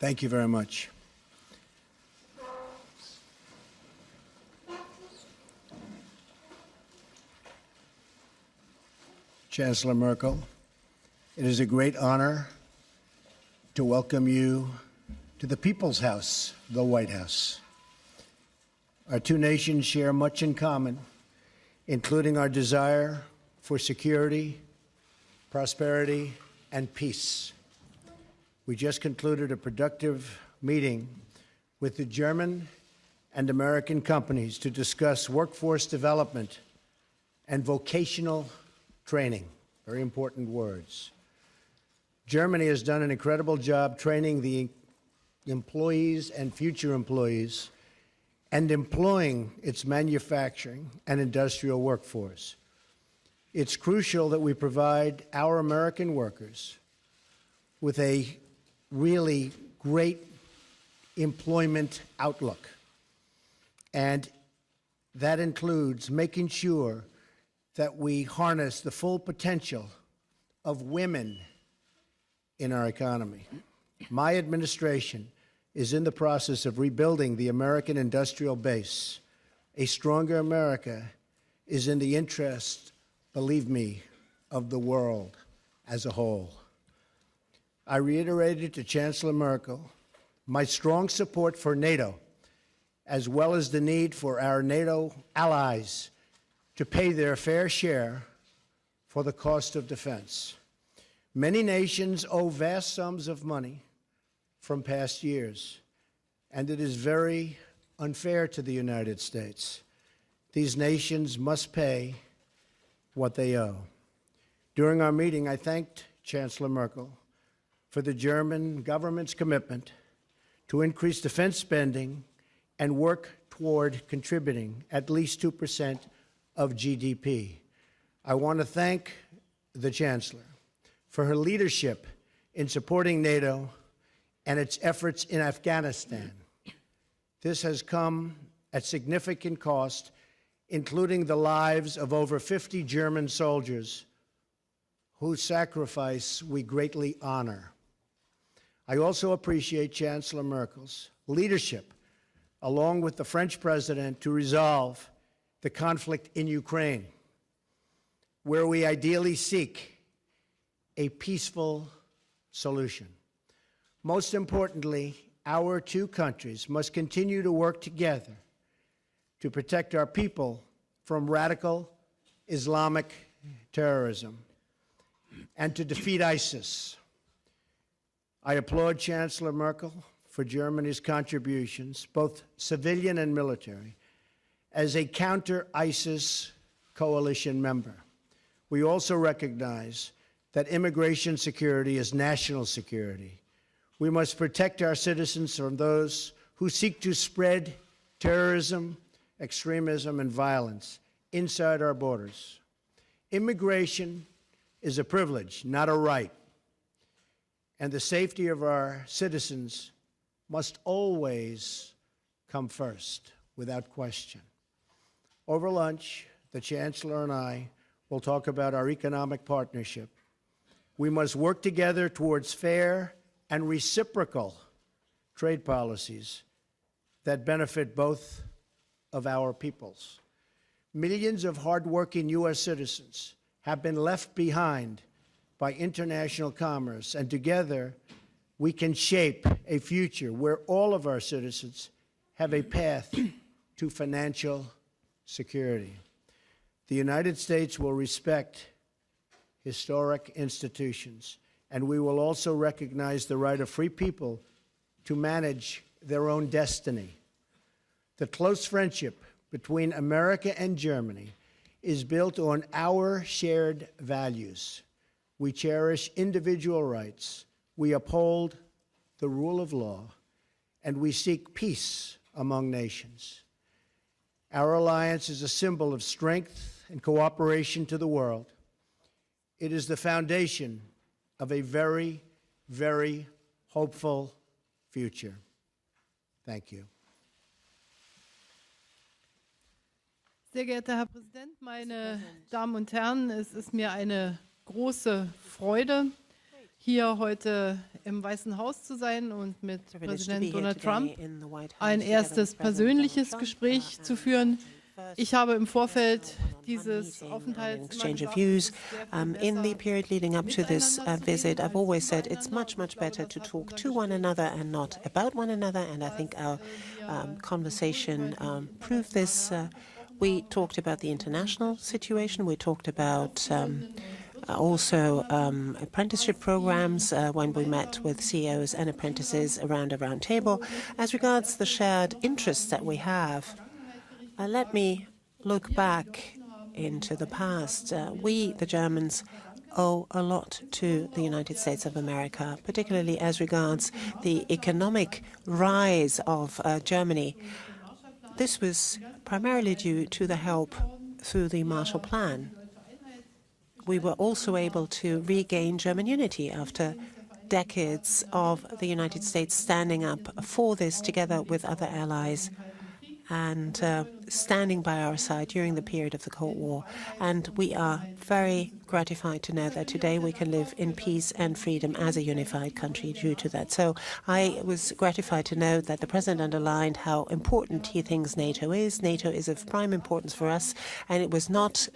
Thank you very much. Chancellor Merkel, it is a great honor to welcome you to the People's House, the White House. Our two nations share much in common, including our desire for security, prosperity, and peace. We just concluded a productive meeting with the German and American companies to discuss workforce development and vocational training, very important words. Germany has done an incredible job training the employees and future employees and employing its manufacturing and industrial workforce. It's crucial that we provide our American workers with a really great employment outlook. And that includes making sure that we harness the full potential of women in our economy. My administration is in the process of rebuilding the American industrial base. A stronger America is in the interest, believe me, of the world as a whole. I reiterated to Chancellor Merkel my strong support for NATO, as well as the need for our NATO allies to pay their fair share for the cost of defense. Many nations owe vast sums of money from past years, and it is very unfair to the United States. These nations must pay what they owe. During our meeting, I thanked Chancellor Merkel for the German government's commitment to increase defense spending and work toward contributing at least 2% of GDP. I want to thank the Chancellor for her leadership in supporting NATO and its efforts in Afghanistan. This has come at significant cost, including the lives of over 50 German soldiers whose sacrifice we greatly honor. I also appreciate Chancellor Merkel's leadership, along with the French president, to resolve the conflict in Ukraine, where we ideally seek a peaceful solution. Most importantly, our two countries must continue to work together to protect our people from radical Islamic terrorism and to defeat ISIS. I applaud Chancellor Merkel for Germany's contributions, both civilian and military, as a counter-ISIS coalition member. We also recognize that immigration security is national security. We must protect our citizens from those who seek to spread terrorism, extremism, and violence inside our borders. Immigration is a privilege, not a right. And the safety of our citizens must always come first, without question. Over lunch, the Chancellor and I will talk about our economic partnership. We must work together towards fair and reciprocal trade policies that benefit both of our peoples. Millions of hardworking U.S. citizens have been left behind by international commerce, and together we can shape a future where all of our citizens have a path to financial security. The United States will respect historic institutions, and we will also recognize the right of free people to manage their own destiny. The close friendship between America and Germany is built on our shared values. We cherish individual rights, we uphold the rule of law, and we seek peace among nations. Our alliance is a symbol of strength and cooperation to the world. It is the foundation of a very, very hopeful future. Thank you. Sehr geehrter Herr Präsident, meine Damen und Herren, es ist mir eine große Freude, hier heute im Weißen Haus zu sein und mit Präsident Donald Trump ein erstes persönliches Gespräch zu führen. Ich habe im Vorfeld dieses Aufenthalts exchange of views. In the period leading up to this visit, I've always said it's much better to talk to one another and not about one another, and I think our conversation proved this. We talked about the international situation. We talked about also apprenticeship programs when we met with CEOs and apprentices around a round table. As regards the shared interests that we have, let me look back into the past. We, the Germans, owe a lot to the United States of America, particularly as regards the economic rise of Germany. This was primarily due to the help through the Marshall Plan. We were also able to regain German unity after decades of the United States standing up for this together with other allies and standing by our side during the period of the Cold War. And we are very gratified to know that today we can live in peace and freedom as a unified country due to that. So I was gratified to know that the President underlined how important he thinks NATO is. NATO is of prime importance for us, and it was not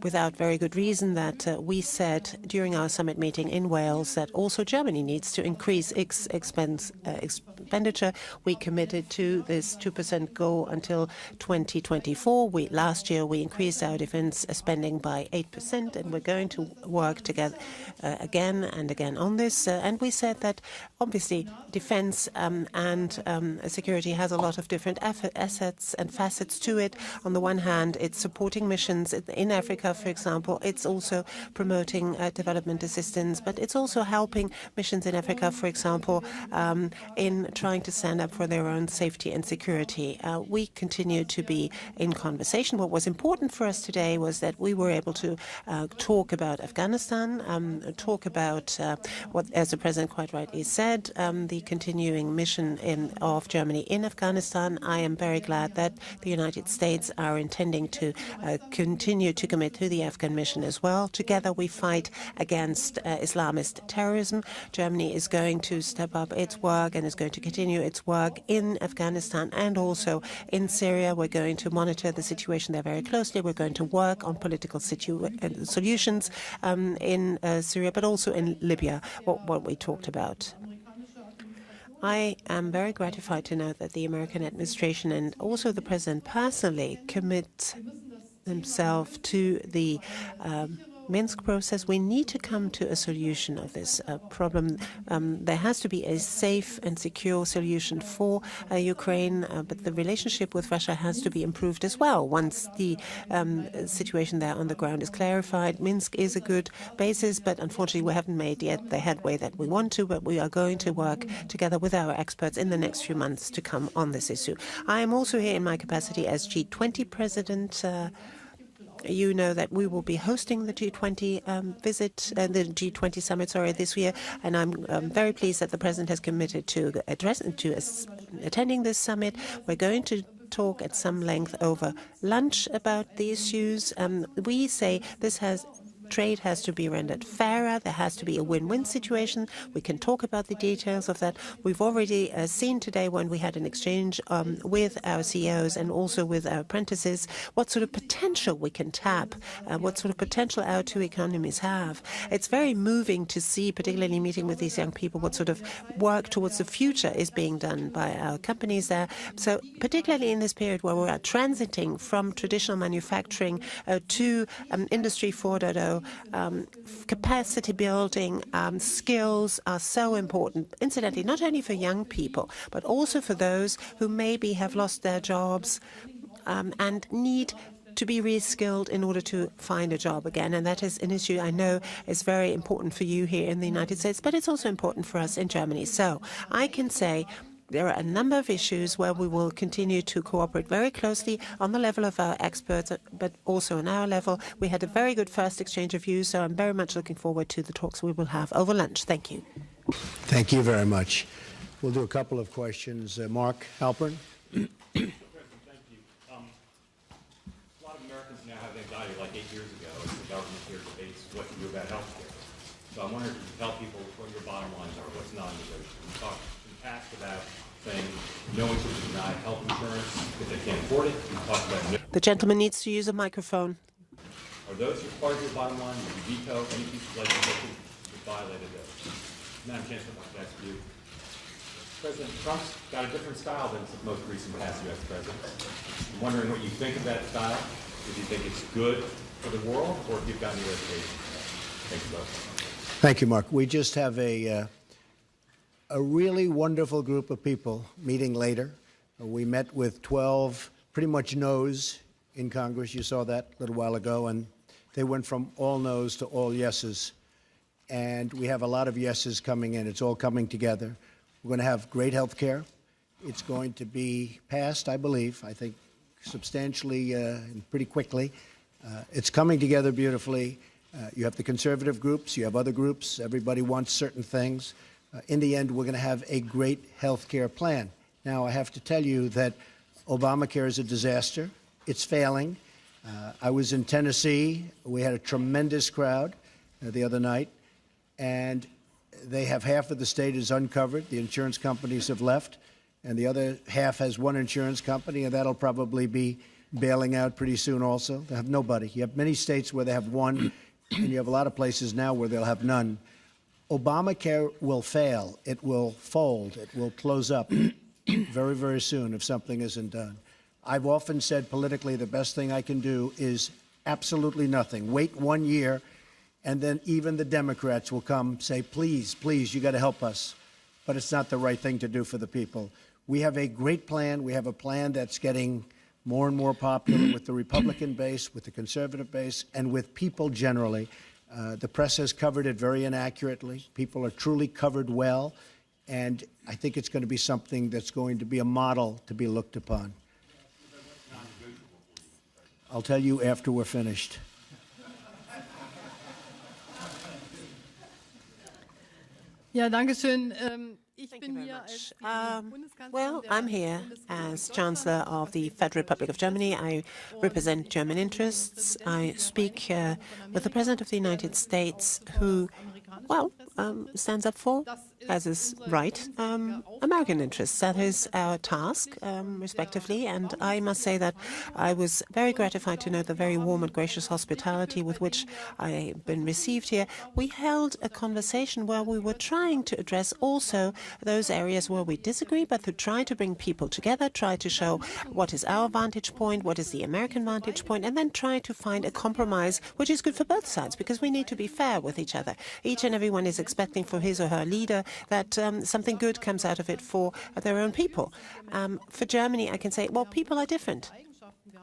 without very good reason that we said during our summit meeting in Wales that also Germany needs to increase its expenditure. We committed to this 2% goal until 2024. Last year we increased our defense spending by 8%, and we're going to work together again and again on this. And we said that obviously defense and security has a lot of different assets and facets to it. On the one hand, it's supporting missions in Africa, for example. It's also promoting development assistance, but it's also helping missions in Africa, for example, in trying to stand up for their own safety and security. We continue to be in conversation. What was important for us today was that we were able to talk about Afghanistan, talk about what, as the President quite rightly said, the continuing mission of Germany in Afghanistan. I am very glad that the United States are intending to continue to commit to the Afghan mission as well. Together we fight against Islamist terrorism. Germany is going to step up its work and is going to continue its work in Afghanistan and also in Syria. We're going to monitor the situation there very closely. We're going to work on political solutions in Syria, but also in Libya, what we talked about. I am very gratified to know that the American administration and also the President personally commit themselves to the Minsk process. We need to come to a solution of this problem. There has to be a safe and secure solution for Ukraine, but the relationship with Russia has to be improved as well. Once the situation there on the ground is clarified, Minsk is a good basis, but unfortunately we haven't made yet the headway that we want to, but we are going to work together with our experts in the next few months to come on this issue. I am also here in my capacity as G20 President. You know that we will be hosting the G20 the G20 summit, this year, and I'm very pleased that the President has committed to attending this summit. We're going to talk at some length over lunch about the issues. We say trade has to be rendered fairer. There has to be a win-win situation. We can talk about the details of that. We've already seen today when we had an exchange with our CEOs and also with our apprentices what sort of potential we can tap, what sort of potential our two economies have. It's very moving to see, particularly meeting with these young people, what sort of work towards the future is being done by our companies there. So particularly in this period where we are transiting from traditional manufacturing to Industry 4.0, capacity building, skills are so important, incidentally, not only for young people, but also for those who maybe have lost their jobs and need to be reskilled in order to find a job again. And that is an issue I know is very important for you here in the United States, but it's also important for us in Germany. So I can say there are a number of issues where we will continue to cooperate very closely on the level of our experts, but also on our level. We had a very good first exchange of views, so I'm very much looking forward to the talks we will have over lunch. Thank you. Thank you very much. We'll do a couple of questions. Mark Halpern. Thank you. A lot of Americans now have anxiety, like 8 years ago, as the government here debates what to do about health care. So I wonder if you can tell people what your bottom lines are, what's non-negotiable. You talked in the past about saying no one should deny health insurance if they can't afford it. You talked about no. The gentleman needs to use a microphone. Are those part of your bottom line? Would you veto any piece of legislation that violated those? Madam Chancellor, I'd like to ask you. President Trump's got a different style than the most recent past U.S. president. I'm wondering what you think of that style. If you think it's good for the world, or if you've got any reservations. Thank you both. Thank you, Mark. We just have a really wonderful group of people meeting later. We met with 12 pretty much no's in Congress. You saw that a little while ago, and they went from all no's to all yeses. And we have a lot of yeses coming in. It's all coming together. We're going to have great health care. It's going to be passed, I believe, I think substantially and pretty quickly. It's coming together beautifully. You have the conservative groups. You have other groups. Everybody wants certain things. In the end, we're going to have a great health care plan. Now, I have to tell you that Obamacare is a disaster. It's failing. I was in Tennessee. We had a tremendous crowd the other night, and they have half of the state is uncovered. The insurance companies have left, and the other half has one insurance company, and that'll probably be bailing out pretty soon also. They have nobody. You have many states where they have one, and you have a lot of places now where they'll have none. Obamacare will fail. It will fold. It will close up very, very soon if something isn't done. I've often said politically the best thing I can do is absolutely nothing. Wait 1 year, and then even the Democrats will come say, please, please, you got to help us. But it's not the right thing to do for the people. We have a great plan. We have a plan that's getting more and more popular with the Republican base, with the conservative base, and with people generally. The press has covered it very inaccurately. People are truly covered well, and I think it's going to be something that's going to be a model to be looked upon. I'll tell you after we're finished. Ja, danke schön. Well, I'm here as Chancellor of the Federal Republic of Germany. I represent German interests. I speak with the President of the United States, who, well, stands up for, as is right, American interests. That is our task, respectively. And I must say that I was very gratified to know the very warm and gracious hospitality with which I've been received here. We held a conversation where we were trying to address also those areas where we disagree, but to try to bring people together, try to show what is our vantage point, what is the American vantage point, and then try to find a compromise which is good for both sides, because we need to be fair with each other. Each and everyone is expecting for his or her leader that something good comes out of it for their own people. For Germany, I can say, well, people are different.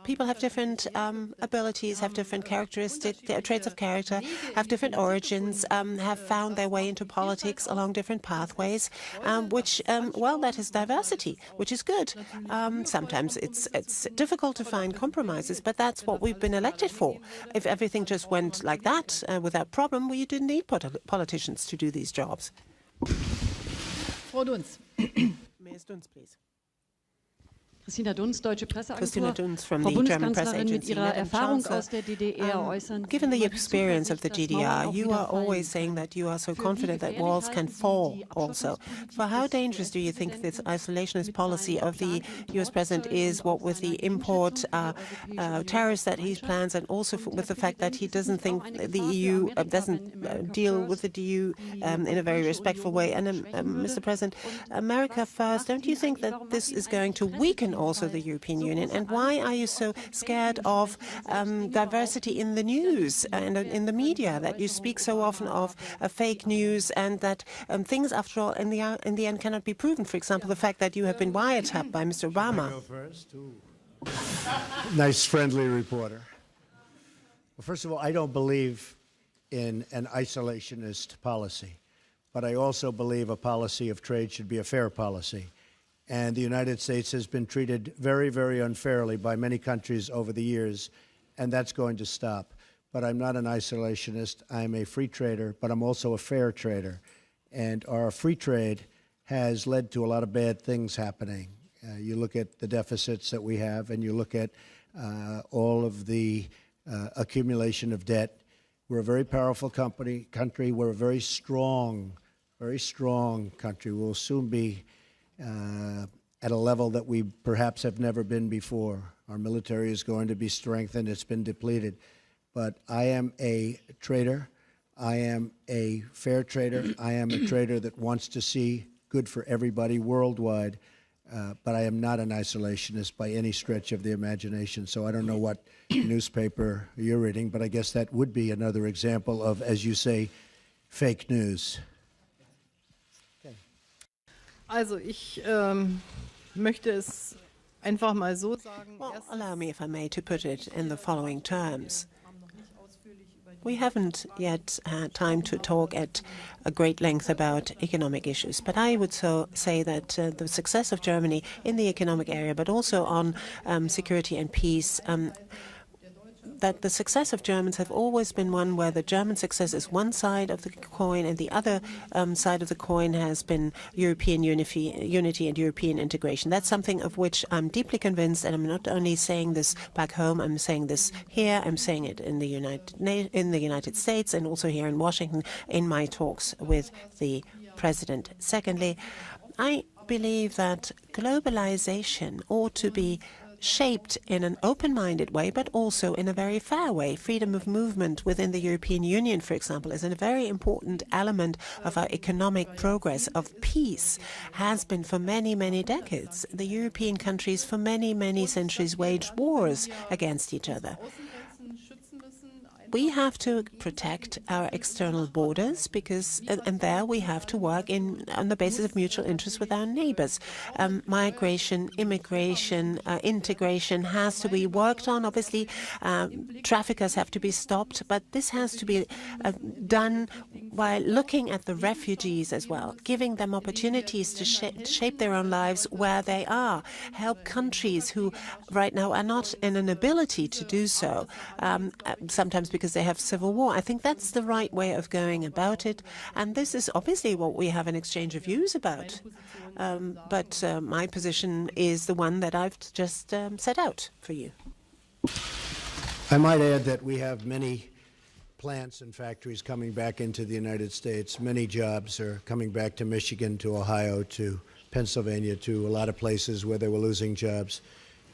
People have different abilities, have different characteristics, traits of character, have different origins, have found their way into politics along different pathways, which, well, that is diversity, which is good. Sometimes it's difficult to find compromises, but that's what we've been elected for. If everything just went like that without problem, well, you didn't need politicians to do these jobs. Frau Dunz. Ms. Dunz, please. Christina Dunz, Deutsche Christina Presseagentur. Dunz from Frau the German Press Bundeskanzlerin, mit Agency. Ihrer Erfahrung aus der DDR äußern. Given the experience of the GDR, you are always saying that you are so confident that walls can fall also. For how dangerous do you think this isolationist policy of the US President is, what with the import tariffs that he plans, and also with the fact that he doesn't think the EU doesn't deal with the EU in a very respectful way? And Mr. President, America first, don't you think that this is going to weaken also the European Union? And why are you so scared of diversity in the news and in the media, that you speak so often of fake news, and that things, after all, in the end cannot be proven? For example, the fact that you have been wiretapped by Mr. Obama. Nice, friendly reporter. Well, first of all, I don't believe in an isolationist policy, but I also believe a policy of trade should be a fair policy. And the United States has been treated very, very unfairly by many countries over the years, and that's going to stop. But I'm not an isolationist. I'm a free trader, but I'm also a fair trader. And our free trade has led to a lot of bad things happening. You look at the deficits that we have, and you look at all of the accumulation of debt. We're a very powerful country. We're a very strong country. We'll soon be at a level that we perhaps have never been before. Our military is going to be strengthened. It's been depleted. But I am a trader. I am a fair trader. I am a trader that wants to see good for everybody worldwide. But I am not an isolationist by any stretch of the imagination. So I don't know what newspaper you're reading, but I guess that would be another example of, as you say, fake news. Okay. Also ich möchte es einfach mal so sagen. Well, allow me, if I may, to put it in the following terms. We haven't yet had time to talk at a great length about economic issues, but I would say that the success of Germany in the economic area, but also on security and peace, that the success of Germans have always been one where the German success is one side of the coin and the other side of the coin has been European unity and European integration. That's something of which I'm deeply convinced, and I'm not only saying this back home, I'm saying this here, I'm saying it in the United States and also here in Washington in my talks with the President. Secondly, I believe that globalization ought to be shaped in an open-minded way, but also in a very fair way. Freedom of movement within the European Union, for example, is a very important element of our economic progress, of peace, has been for many, many decades. The European countries for many, many centuries waged wars against each other. We have to protect our external borders and there we have to work on the basis of mutual interest with our neighbors. Migration, immigration, integration has to be worked on. Obviously, traffickers have to be stopped, but this has to be done while looking at the refugees as well, giving them opportunities to shape their own lives where they are, help countries who right now are not in an ability to do so, sometimes because they have civil war. I think that's the right way of going about it, and this is obviously what we have an exchange of views about. But my position is the one that I've just set out for you. I might add that we have many plants and factories coming back into the United States. Many jobs are coming back to Michigan, to Ohio, to Pennsylvania, to a lot of places where they were losing jobs.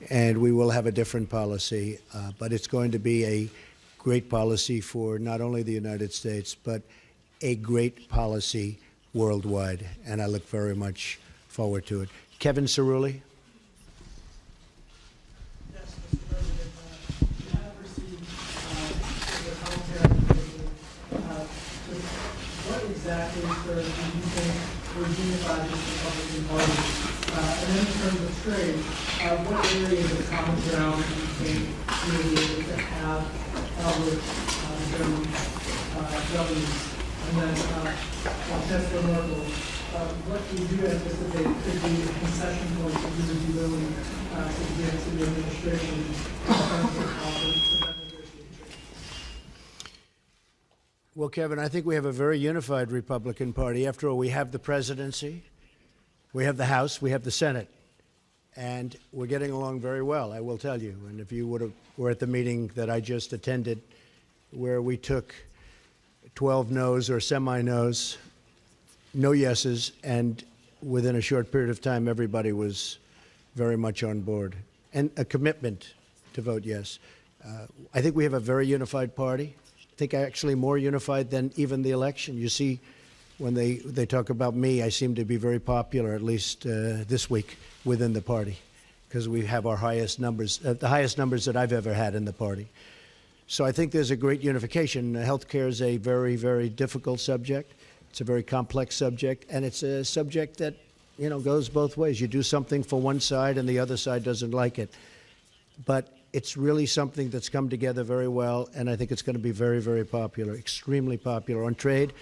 And we will have a different policy, but it's going to be a great policy for not only the United States, but a great policy worldwide. And I look very much forward to it. Kevin Cerulli. Yes, Mr. President. You have received the commentary. What exactly, sir, do you think will unify this Republican Party? And then in terms of trade, what areas of common ground do you think you'll be able to have with German governments? And then Chancellor Merkel, what do you anticipate could be the concession points that you would be willing to give to the administration in terms of how to negotiate trade? Well, Kevin, I think we have a very unified Republican Party. After all, we have the presidency, we have the House, we have the Senate, and we're getting along very well, I will tell you. And if you were at the meeting that I just attended, where we took 12 no's or semi-no's, no yeses, and within a short period of time, everybody was very much on board, and a commitment to vote yes. I think we have a very unified party. I think actually more unified than even the election. You see, when they talk about me, I seem to be very popular, at least this week, within the party, because we have our highest numbers, the highest numbers that I've ever had in the party. So I think there's a great unification. Healthcare is a very, very difficult subject. It's a very complex subject, and it's a subject that, you know, goes both ways. You do something for one side, and the other side doesn't like it. But it's really something that's come together very well, and I think it's going to be very, very popular, extremely popular. On trade,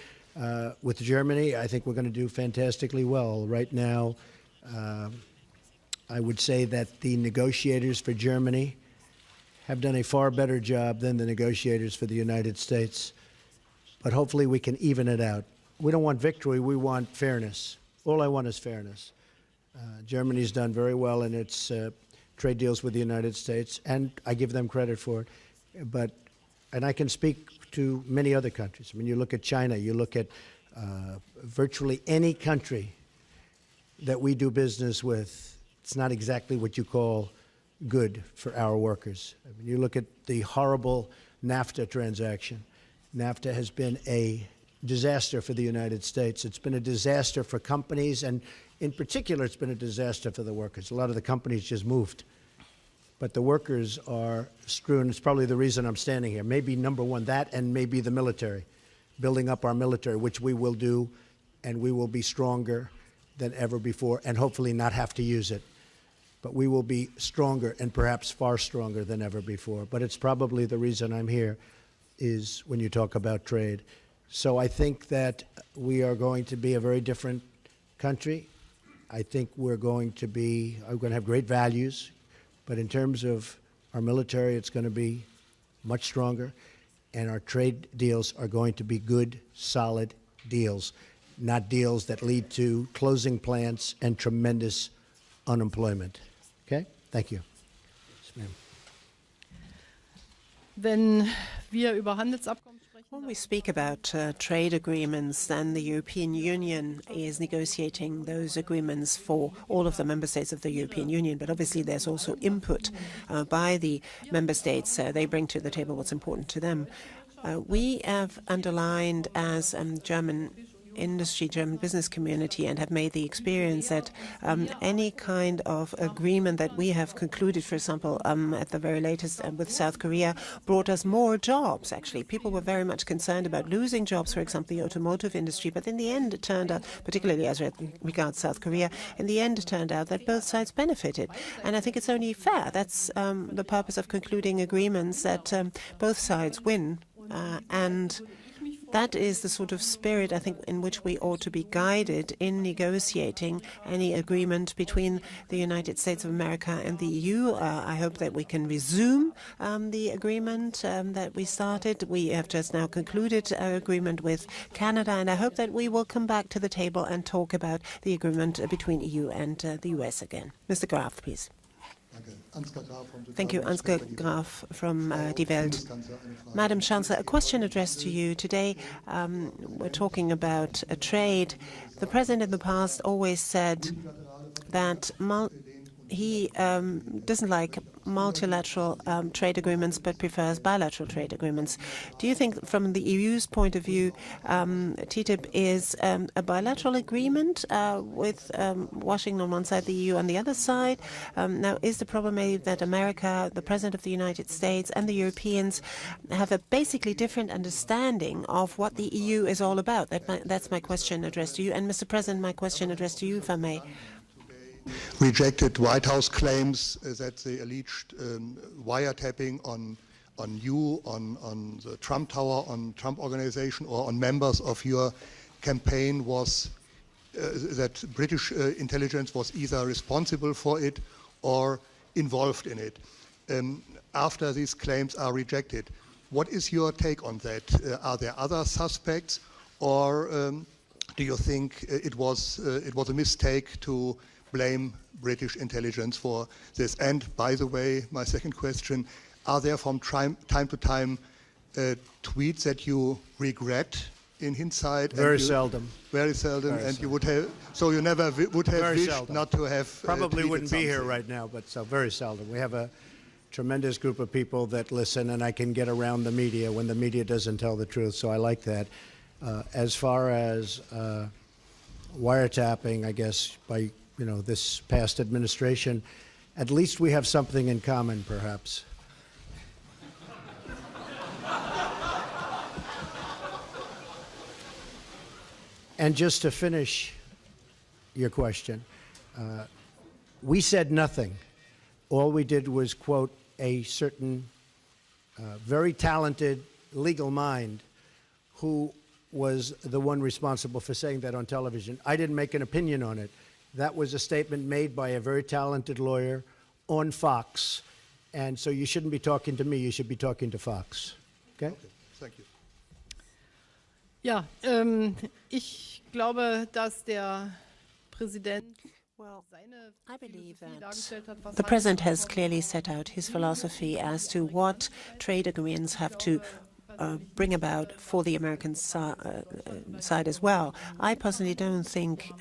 with Germany, I think we're going to do fantastically well. Right now, I would say that the negotiators for Germany have done a far better job than the negotiators for the United States. But hopefully we can even it out. We don't want victory, we want fairness. All I want is fairness. Germany's done very well in its trade deals with the United States, and I give them credit for it. And I can speak to many other countries. I mean, you look at China, you look at virtually any country that we do business with, it's not exactly what you call good for our workers. I mean, you look at the horrible NAFTA transaction. NAFTA has been a disaster for the United States. It's been a disaster for companies, and in particular, it's been a disaster for the workers. A lot of the companies just moved. But the workers are strewn. It's probably the reason I'm standing here. Maybe number one, that, and maybe the military, building up our military, which we will do, and we will be stronger than ever before, and hopefully not have to use it. But we will be stronger, and perhaps far stronger than ever before. But it's probably the reason I'm here, is when you talk about trade. So I think that we are going to be a very different country. I think we're going to have great values. But in terms of our military, it's going to be much stronger, and our trade deals are going to be good, solid deals, not deals that lead to closing plants and tremendous unemployment. Okay? Thank you. Yes, ma'am. Wenn wir über Handelsabkommen sprechen, when we speak about trade agreements, then the European Union is negotiating those agreements for all of the member states of the European Union. But obviously there's also input by the member states. They bring to the table what's important to them. We have underlined as German industry, German business community, and have made the experience that any kind of agreement that we have concluded, for example, at the very latest with South Korea, brought us more jobs, actually. People were very much concerned about losing jobs, for example, the automotive industry, but in the end it turned out, particularly as regards South Korea, in the end it turned out that both sides benefited. And I think it's only fair. That's the purpose of concluding agreements, that both sides win. And that is the sort of spirit, I think, in which we ought to be guided in negotiating any agreement between the United States of America and the EU. I hope that we can resume the agreement that we started. We have just now concluded an agreement with Canada, and I hope that we will come back to the table and talk about the agreement between EU and the US again. Mr. Graf, please. Thank you. Ansgar Graf from Die Welt. Madam Chancellor, a question addressed to you. Today we're talking about trade. The President in the past always said that he doesn't like multilateral trade agreements but prefers bilateral trade agreements. Do you think from the EU's point of view TTIP is a bilateral agreement with Washington on one side, the EU on the other side? Now, is the problem maybe that America, the President of the United States and the Europeans have a basically different understanding of what the EU is all about? That's my question addressed to you. And Mr. President, my question addressed to you, if I may. Rejected White House claims that the alleged wiretapping on you, on the Trump Tower, on Trump Organization, or on members of your campaign was that British intelligence was either responsible for it or involved in it. After these claims are rejected, what is your take on that? Are there other suspects, or do you think it was a mistake to blame British intelligence for this? And by the way, my second question, are there from time to time tweets that you regret in hindsight? Very seldom. Very seldom. Very and seldom. You would have, so you never would have Very wished seldom. not to have Probably wouldn't be here something. right now, but so very seldom. We have a tremendous group of people that listen, and I can get around the media when the media doesn't tell the truth, so I like that. As far as wiretapping, I guess, by this past administration, at least we have something in common, perhaps. And just to finish your question, we said nothing. All we did was quote a certain very talented legal mind who was the one responsible for saying that on television. I didn't make an opinion on it. That was a statement made by a very talented lawyer on Fox. And so you shouldn't be talking to me, you should be talking to Fox. Okay? Okay, thank you. Ja, ich glaube, dass der Präsident seine I believe Philosophie that dargestellt hat, was the President has clearly set out his philosophy as to what trade agreements have to bring about for the American side as well. I personally don't think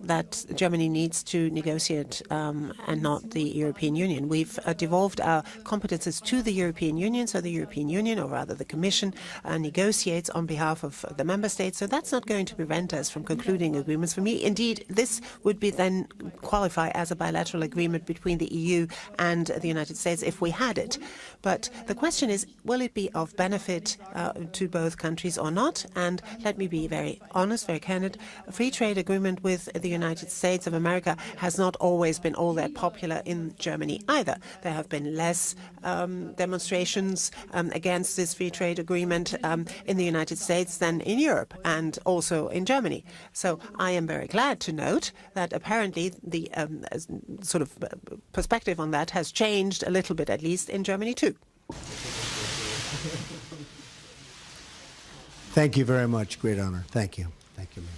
that Germany needs to negotiate and not the European Union. We've devolved our competences to the European Union, so the European Union, or rather the Commission, negotiates on behalf of the member states. So that's not going to prevent us from concluding agreements. For me, indeed, this would be then qualify as a bilateral agreement between the EU and the United States if we had it. But the question is, will it be of benefit to both countries or not? And let me be very honest, very candid. A free trade agreement with the United States of America has not always been all that popular in Germany either. There have been less demonstrations against this free trade agreement in the United States than in Europe and also in Germany. So I am very glad to note that apparently the sort of perspective on that has changed a little bit, at least in Germany too. Thank you very much. Great honor. Thank you. Thank you, ma'am.